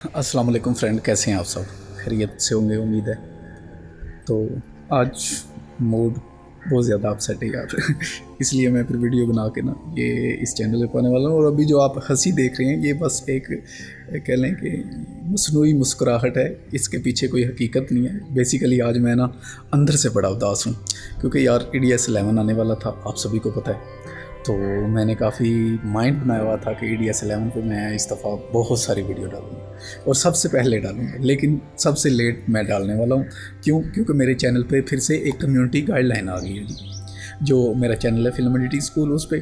अस्सलाम वालेकुम फ्रेंड, कैसे हैं आप सब? खैरियत से होंगे उम्मीद है। तो आज मूड बहुत ज़्यादा अपसेट है यार इसलिए मैं फिर वीडियो बना के ना ये इस चैनल पे पाने वाला हूँ। और अभी जो आप हंसी देख रहे हैं ये बस एक कह लें कि मसनूई मुस्कुराहट है, इसके पीछे कोई हकीकत नहीं है। बेसिकली आज मैं ना अंदर से बड़ा उदास हूँ क्योंकि यार EDS 11 आने वाला था, आप सभी को पता है। तो मैंने काफ़ी माइंड बनाया हुआ था कि EDS 11 पे मैं इस दफ़ा बहुत सारी वीडियो डालूँगा और सबसे पहले डालूँगा, लेकिन सबसे लेट मैं डालने वाला हूँ। क्योंकि मेरे चैनल पे फिर से एक कम्युनिटी गाइडलाइन आ गई है जी। जो मेरा चैनल है फिल्म एडिटिंग स्कूल, उस पर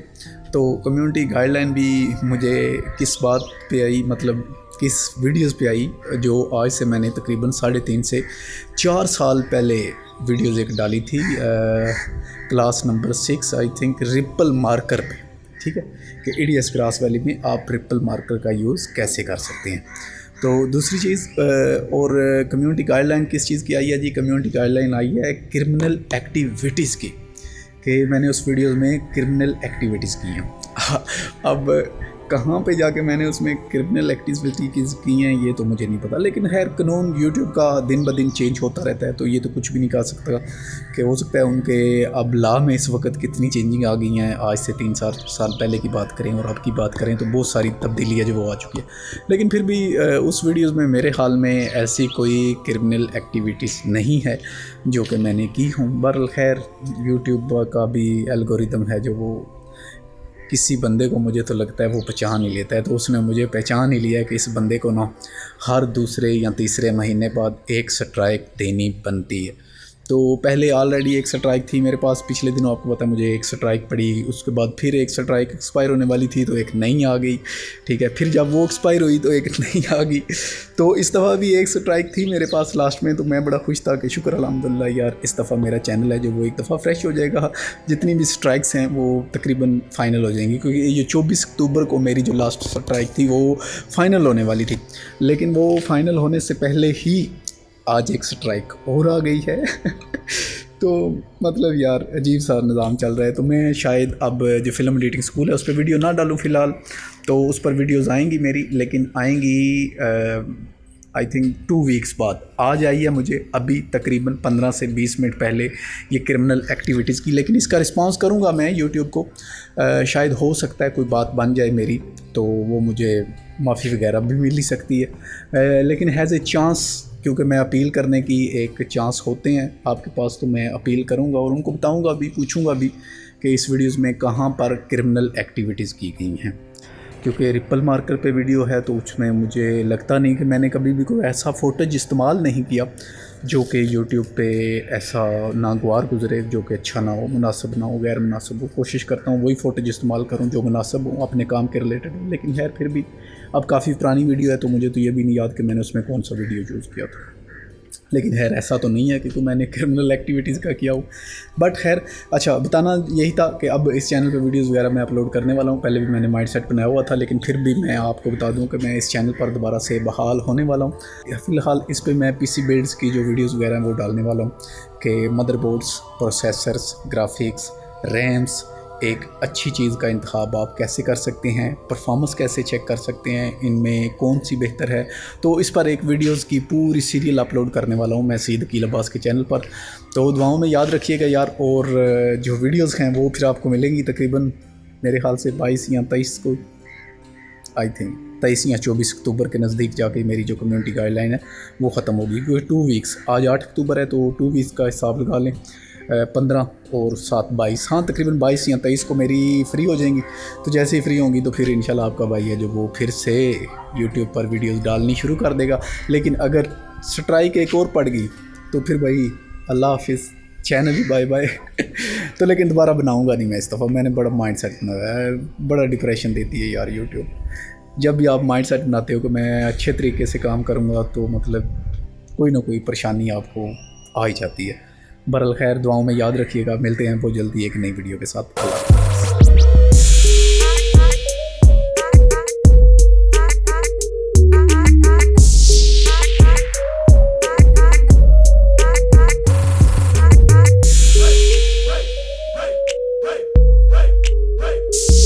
तो कम्युनिटी गाइडलाइन भी मुझे किस बात पे आई, मतलब किस वीडियोस पे आई, जो आज से मैंने तकरीबन 3.5 से 4 साल पहले वीडियोस एक डाली थी class number 6 I think, ripple marker पे। ठीक है कि EDS क्रॉस वैली में आप रिपल मार्कर का यूज़ कैसे कर सकते हैं। तो दूसरी चीज़ और कम्युनिटी गाइडलाइन किस चीज़ की आई है जी? कम्युनिटी गाइडलाइन आई है क्रिमिनल एक्टिविटीज़ की, कि मैंने उस वीडियो में क्रिमिनल एक्टिविटीज़ की हैं अब कहाँ पे जाके मैंने उसमें क्रिमिनल एक्टिविटीज़ की हैं ये तो मुझे नहीं पता, लेकिन खैर कानून यूट्यूब का दिन ब दिन चेंज होता रहता है, तो ये तो कुछ भी नहीं कह सकता कि हो सकता है उनके अब लॉ में इस वक्त कितनी चेंजिंग आ गई हैं। आज से 3-4 साल पहले की बात करें और अब की बात करें तो बहुत सारी तब्दीली है जो वो आ चुकी है, लेकिन फिर भी उस वीडियोज़ में मेरे ख्याल में ऐसी कोई क्रिमिनल एक्टिविटीज़ नहीं है जो कि मैंने की हूँ। बहरहाल खैर यूट्यूब का भी एल्गोरिदम है जो वो किसी बंदे को, मुझे तो लगता है वो पहचान ही लेता है, तो उसने मुझे पहचान ही लिया है कि इस बंदे को ना हर दूसरे या तीसरे महीने बाद एक स्ट्राइक देनी बनती है। तो पहले ऑलरेडी एक स्ट्राइक थी मेरे पास, पिछले दिनों आपको पता है मुझे एक स्ट्राइक पड़ी, उसके बाद फिर एक स्ट्राइक एक्सपायर होने वाली थी तो एक नई आ गई। ठीक है, फिर जब वो एक्सपायर हुई तो एक नई आ गई। तो इस दफ़ा भी एक स्ट्राइक थी मेरे पास लास्ट में, तो मैं बड़ा खुश था कि शुक्र अल्हम्दुलिल्लाह यार इस दफ़ा मेरा चैनल है जो वो एक दफ़ा फ्रेश हो जाएगा। जितनी भी स्ट्राइक्स हैं वो तकरीबन फ़ाइनल हो जाएंगी, क्योंकि ये 24 अक्टूबर को मेरी जो लास्ट स्ट्राइक थी वो फ़ाइनल होने वाली थी, लेकिन वो फ़ाइनल होने से पहले ही आज एक स्ट्राइक और आ गई है तो मतलब यार अजीब सा निज़ाम चल रहा है। तो मैं शायद अब जो फिल्म एडिटिंग स्कूल है उस पर वीडियो ना डालूँ फ़िलहाल, तो उस पर वीडियोज़ आएंगी मेरी, लेकिन आएंगी आई थिंक 2 वीक्स बाद। आज आई है मुझे अभी तकरीबन 15 से 20 मिनट पहले ये क्रिमिनल एक्टिविटीज़ की, लेकिन इसका रिस्पांस करूँगा मैं यूट्यूब को। शायद हो सकता है कोई बात बन जाए मेरी, तो वो मुझे माफ़ी वगैरह भी मिल ही सकती है, लेकिन हैज़ ए चांस, क्योंकि मैं अपील करने की एक चांस होते हैं आपके पास, तो मैं अपील करूंगा और उनको बताऊंगा भी, पूछूंगा भी कि इस वीडियोस में कहाँ पर क्रिमिनल एक्टिविटीज़ की गई हैं। क्योंकि रिपल मार्कर पे वीडियो है तो उसमें मुझे लगता नहीं कि मैंने कभी भी कोई ऐसा फुटेज इस्तेमाल नहीं किया जो कि यूट्यूब पे ऐसा नागवार गुजरे, जो कि अच्छा ना हो, मुनासिब ना हो, गैर मुनासिब हो। कोशिश करता हूँ वही फुटेज इस्तेमाल करूँ जो मुनासिब हो, अपने काम के रिलेटेड हो, लेकिन खैर फिर भी अब काफ़ी पुरानी वीडियो है तो मुझे तो ये भी नहीं याद कि मैंने उसमें कौन सा वीडियो यूज़ किया था। लेकिन खैर ऐसा तो नहीं है कि मैंने क्रिमिनल एक्टिविटीज़ का किया हो, बट खैर अच्छा बताना यही था कि अब इस चैनल पे वीडियोस वगैरह मैं अपलोड करने वाला हूँ। पहले भी मैंने माइंड सेट बनाया हुआ था, लेकिन फिर भी मैं आपको बता दूँ कि मैं इस चैनल पर दोबारा से बहाल होने वाला हूँ। फ़िलहाल इस पर मैं PC बिल्ड्स की जो वीडियोज़ वगैरह हैं वो डालने वाला हूँ कि मदरबोर्ड्स, प्रोसेसर्स, ग्राफिक्स, रैम्स, एक अच्छी चीज़ का इंतखाब आप कैसे कर सकते हैं, परफॉर्मेंस कैसे चेक कर सकते हैं, इनमें कौन सी बेहतर है। तो इस पर एक वीडियोस की पूरी सीरियल अपलोड करने वाला हूं मैं सईद अकील अब्बास के चैनल पर। तो दुआओं में याद रखिएगा यार। और जो वीडियोस हैं वो फिर आपको मिलेंगी तकरीबन मेरे ख्याल से 22 या 23 को, आई थिंक 23 या 24 अक्टूबर के नज़दीक जाके मेरी जो कम्युनिटी गाइडलाइन है वो ख़त्म होगी, क्योंकि 2 वीक्स, आज 8 अक्टूबर है तो 2 वीक्स का हिसाब लगा लें, 15 और 7 22, हाँ तकरीबन 22 या 23 को मेरी फ्री हो जाएंगी। तो जैसे ही फ्री होंगी तो फिर इंशाल्लाह आपका भाई है जो वो फिर से यूट्यूब पर वीडियोस डालनी शुरू कर देगा। लेकिन अगर स्ट्राइक एक और पड़ गई तो फिर भाई अल्लाह हाफिज़, चैनल ही बाय बाय तो लेकिन दोबारा बनाऊंगा नहीं मैं इस दफ़ा। मैंने बड़ा माइंड सेट बनाया है, बड़ा डिप्रेशन देती है यार यूट्यूब। जब भी आप माइंड सेट बनाते हो कि मैं अच्छे तरीके से काम करूँगा तो मतलब कोई ना कोई परेशानी आपको आ ही जाती है। बहरहाल खैर दुआओं में याद रखिएगा, मिलते हैं बहुत जल्दी एक नई वीडियो के साथ।